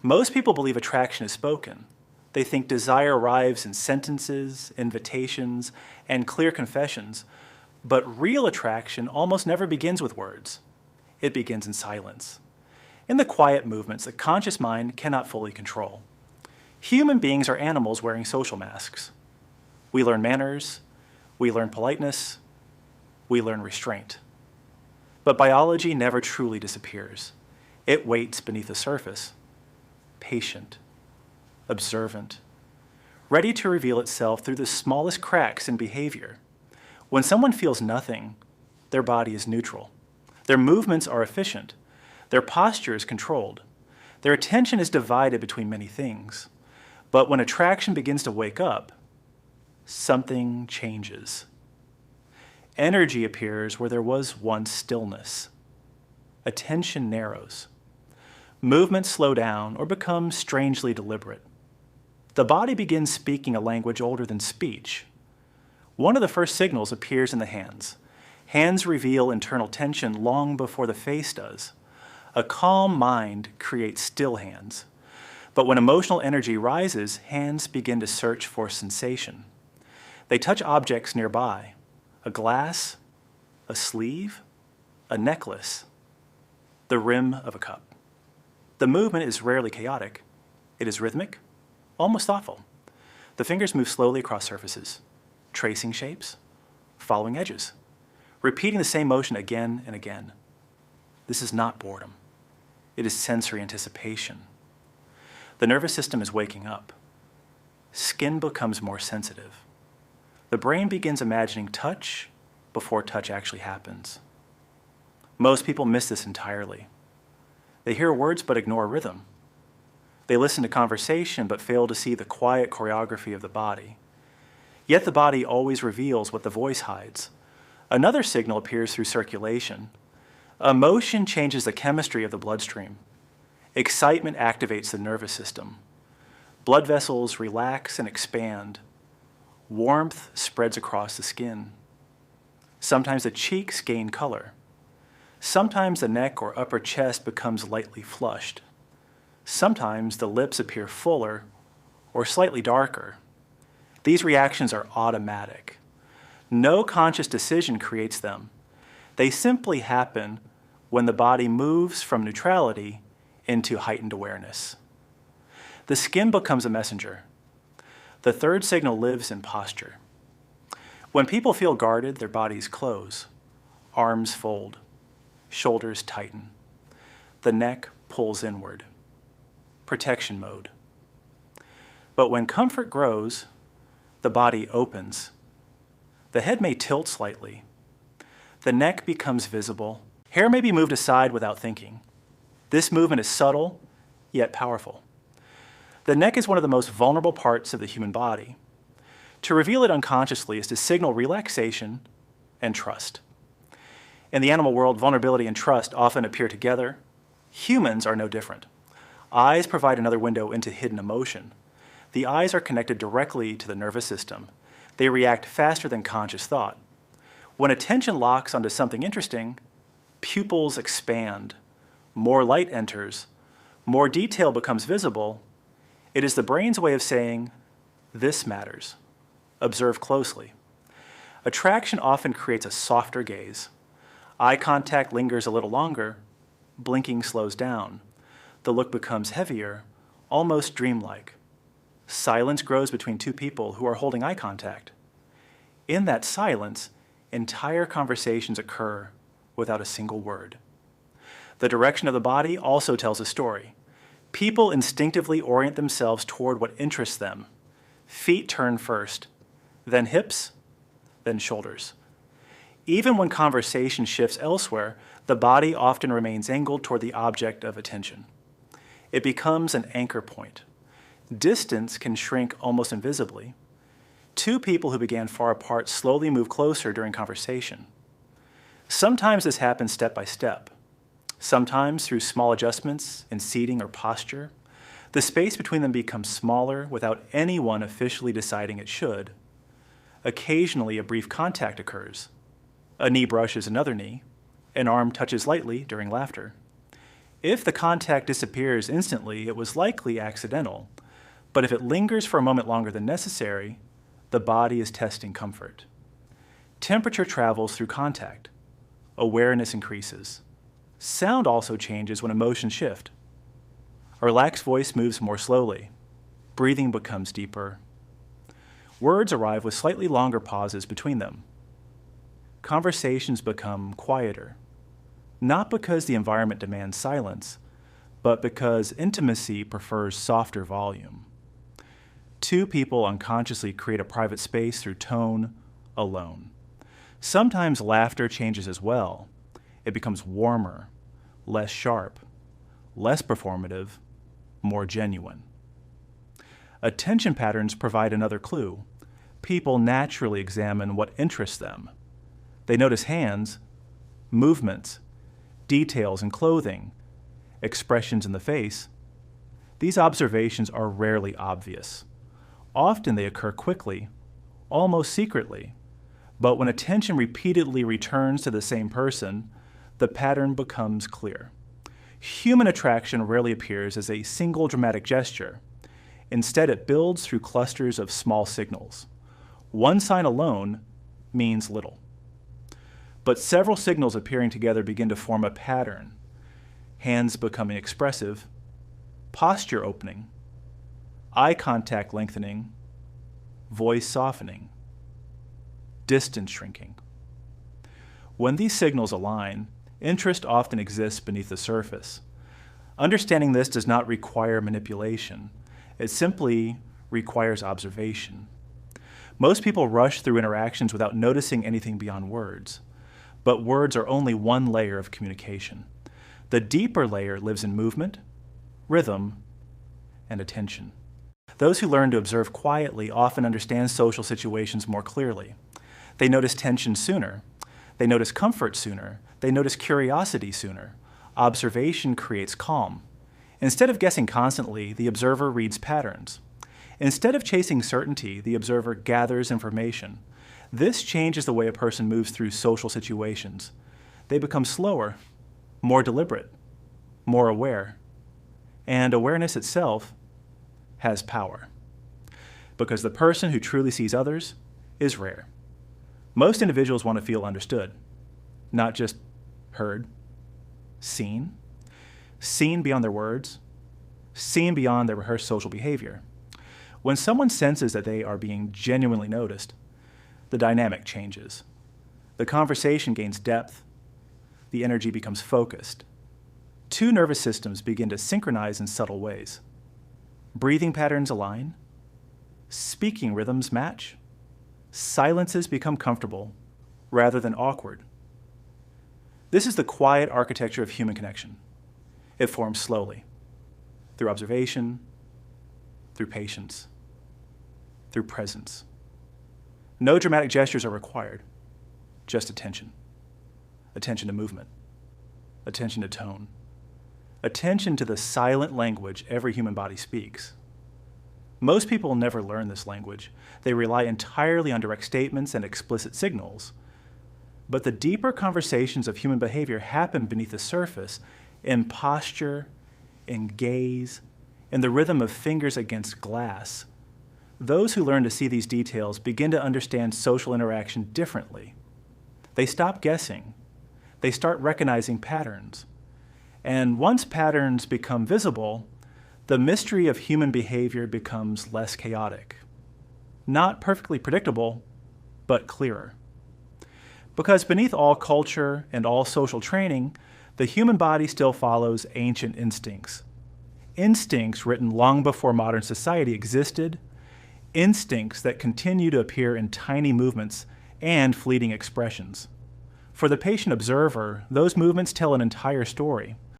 Most people believe attraction is spoken. They think desire arrives in sentences, invitations, and clear confessions, but real attraction almost never begins with words. It begins in silence, in the quiet movements the conscious mind cannot fully control. Human beings are animals wearing social masks. We learn manners, we learn politeness, we learn restraint. But biology never truly disappears. It waits beneath the surface, patient, observant, ready to reveal itself through the smallest cracks in behavior. When someone feels nothing, their body is neutral. Their movements are efficient. Their posture is controlled. Their attention is divided between many things. But when attraction begins to wake up, something changes. Energy appears where there was once stillness. Attention narrows. Movements slow down or become strangely deliberate. The body begins speaking a language older than speech. One of the first signals appears in the hands. Hands reveal internal tension long before the face does. A calm mind creates still hands. But when emotional energy rises, hands begin to search for sensation. They touch objects nearby. A glass, a sleeve, a necklace, the rim of a cup. The movement is rarely chaotic. It is rhythmic, almost thoughtful. The fingers move slowly across surfaces, tracing shapes, following edges, repeating the same motion again and again. This is not boredom. It is sensory anticipation. The nervous system is waking up. Skin becomes more sensitive. The brain begins imagining touch before touch actually happens. Most people miss this entirely. They hear words but ignore rhythm. They listen to conversation but fail to see the quiet choreography of the body. Yet the body always reveals what the voice hides. Another signal appears through circulation. Emotion changes the chemistry of the bloodstream. Excitement activates the nervous system. Blood vessels relax and expand. Warmth spreads across the skin. Sometimes the cheeks gain color. Sometimes the neck or upper chest becomes lightly flushed. Sometimes the lips appear fuller or slightly darker. These reactions are automatic. No conscious decision creates them. They simply happen when the body moves from neutrality into heightened awareness. The skin becomes a messenger. The third signal lives in posture. When people feel guarded, their bodies close, arms fold, shoulders tighten. The neck pulls inward. Protection mode. But when comfort grows, the body opens. The head may tilt slightly. The neck becomes visible. Hair may be moved aside without thinking. This movement is subtle, yet powerful. The neck is one of the most vulnerable parts of the human body. To reveal it unconsciously is to signal relaxation and trust. In the animal world, vulnerability and trust often appear together. Humans are no different. Eyes provide another window into hidden emotion. The eyes are connected directly to the nervous system. They react faster than conscious thought. When attention locks onto something interesting, pupils expand, more light enters, more detail becomes visible. It is the brain's way of saying, this matters. Observe closely. Attraction often creates a softer gaze. Eye contact lingers a little longer. Blinking slows down. The look becomes heavier, almost dreamlike. Silence grows between two people who are holding eye contact. In that silence, entire conversations occur without a single word. The direction of the body also tells a story. People instinctively orient themselves toward what interests them. Feet turn first, then hips, then shoulders. Even when conversation shifts elsewhere, the body often remains angled toward the object of attention. It becomes an anchor point. Distance can shrink almost invisibly. Two people who began far apart slowly move closer during conversation. Sometimes this happens step by step. Sometimes through small adjustments in seating or posture. The space between them becomes smaller without anyone officially deciding it should. Occasionally, a brief contact occurs. A knee brushes another knee. An arm touches lightly during laughter. If the contact disappears instantly, it was likely accidental, but if it lingers for a moment longer than necessary, the body is testing comfort. Temperature travels through contact. Awareness increases. Sound also changes when emotions shift. A relaxed voice moves more slowly. Breathing becomes deeper. Words arrive with slightly longer pauses between them. Conversations become quieter, not because the environment demands silence, but because intimacy prefers softer volume. Two people unconsciously create a private space through tone alone. Sometimes laughter changes as well. It becomes warmer, less sharp, less performative, more genuine. Attention patterns provide another clue. People naturally examine what interests them. They notice hands, movements, details in clothing, expressions in the face. These observations are rarely obvious. Often they occur quickly, almost secretly. But when attention repeatedly returns to the same person, the pattern becomes clear. Human attraction rarely appears as a single dramatic gesture. Instead, it builds through clusters of small signals. One sign alone means little. But several signals appearing together begin to form a pattern. Hands becoming expressive, posture opening, eye contact lengthening, voice softening, distance shrinking. When these signals align, interest often exists beneath the surface. Understanding this does not require manipulation. It simply requires observation. Most people rush through interactions without noticing anything beyond words. But words are only one layer of communication. The deeper layer lives in movement, rhythm, and attention. Those who learn to observe quietly often understand social situations more clearly. They notice tension sooner. They notice comfort sooner. They notice curiosity sooner. Observation creates calm. Instead of guessing constantly, the observer reads patterns. Instead of chasing certainty, the observer gathers information. This changes the way a person moves through social situations. They become slower, more deliberate, more aware. And awareness itself has power. Because the person who truly sees others is rare. Most individuals want to feel understood, not just heard, seen beyond their words, seen beyond their rehearsed social behavior. When someone senses that they are being genuinely noticed, the dynamic changes. The conversation gains depth. The energy becomes focused. Two nervous systems begin to synchronize in subtle ways. Breathing patterns align. Speaking rhythms match. Silences become comfortable rather than awkward. This is the quiet architecture of human connection. It forms slowly, through observation, through patience, through presence. No dramatic gestures are required, just attention. Attention to movement, attention to tone, attention to the silent language every human body speaks. Most people never learn this language. They rely entirely on direct statements and explicit signals. But the deeper conversations of human behavior happen beneath the surface, in posture, in gaze, in the rhythm of fingers against glass. Those who learn to see these details begin to understand social interaction differently. They stop guessing. They start recognizing patterns. And once patterns become visible, the mystery of human behavior becomes less chaotic. Not perfectly predictable, but clearer. Because beneath all culture and all social training, the human body still follows ancient instincts. Instincts written long before modern society existed, instincts that continue to appear in tiny movements and fleeting expressions. For the patient observer, those movements tell an entire story.